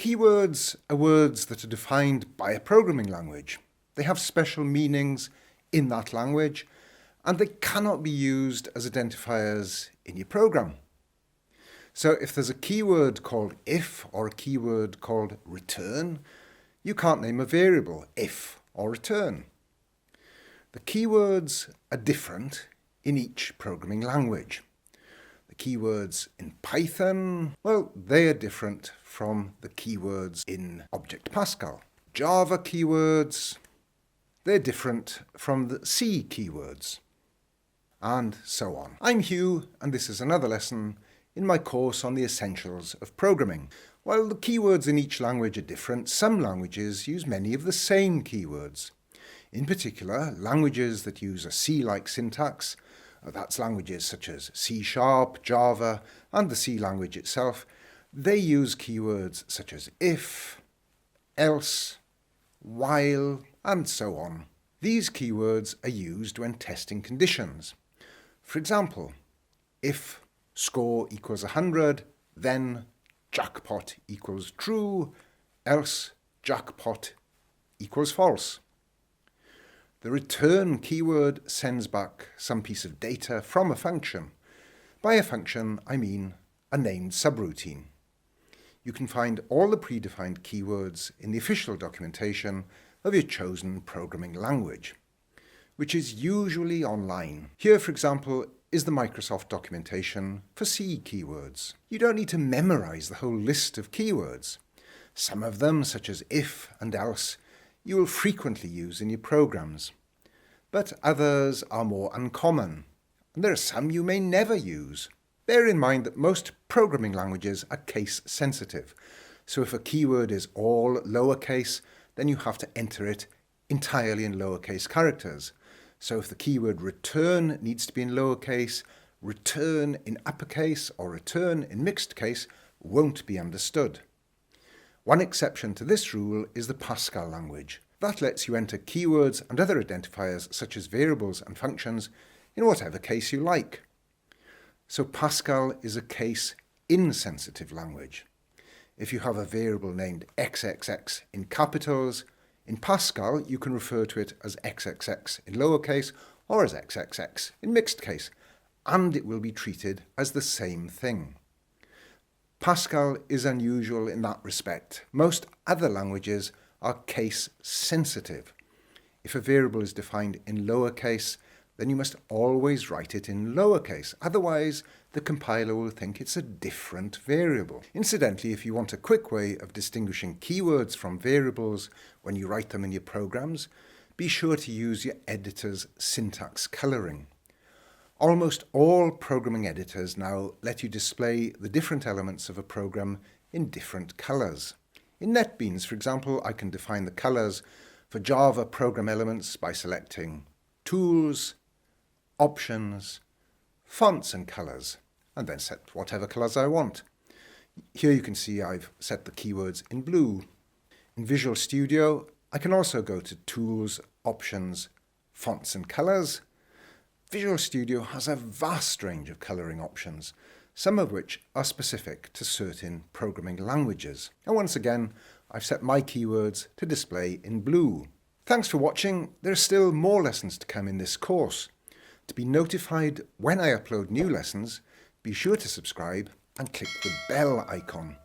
Keywords are words that are defined by a programming language. They have special meanings in that language, and they cannot be used as identifiers in your program. So if there's a keyword called if or a keyword called return, you can't name a variable if or return. The keywords are different in each programming language. The keywords in Python, well, they are different from the keywords in Object Pascal. Java keywords, they're different from the C keywords, and so on. I'm Hugh, and this is another lesson in my course on the essentials of programming. While the keywords in each language are different, some languages use many of the same keywords. In particular, languages that use a C-like syntax, that's languages such as C#, Java, and the C language itself, they use keywords such as if, else, while, and so on. These keywords are used when testing conditions. For example, if score equals 100, then jackpot equals true, else jackpot equals false. The return keyword sends back some piece of data from a function. By a function, I mean a named subroutine. You can find all the predefined keywords in the official documentation of your chosen programming language, which is usually online. Here, for example, is the Microsoft documentation for C keywords. You don't need to memorize the whole list of keywords. Some of them, such as if and else, you will frequently use in your programs. But others are more uncommon, and there are some you may never use. Bear in mind that most programming languages are case sensitive, so if a keyword is all lowercase, then you have to enter it entirely in lowercase characters. So if the keyword return needs to be in lowercase, return in uppercase or return in mixed case won't be understood. One exception to this rule is the Pascal language. That lets you enter keywords and other identifiers such as variables and functions in whatever case you like. So Pascal is a case-insensitive language. If you have a variable named xxx in capitals, in Pascal you can refer to it as xxx in lowercase or as xxx in mixed case, and it will be treated as the same thing. Pascal is unusual in that respect. Most other languages are case sensitive. If a variable is defined in lowercase, then you must always write it in lowercase. Otherwise, the compiler will think it's a different variable. Incidentally, if you want a quick way of distinguishing keywords from variables when you write them in your programs, be sure to use your editor's syntax coloring. Almost all programming editors now let you display the different elements of a program in different colors. In NetBeans, for example, I can define the colors for Java program elements by selecting Tools, Options, Fonts and Colors, and then set whatever colors I want. Here you can see I've set the keywords in blue. In Visual Studio, I can also go to Tools, Options, Fonts and Colors. Visual Studio has a vast range of coloring options, some of which are specific to certain programming languages. And once again, I've set my keywords to display in blue. Thanks for watching. There are still more lessons to come in this course. To be notified when I upload new lessons, be sure to subscribe and click the bell icon.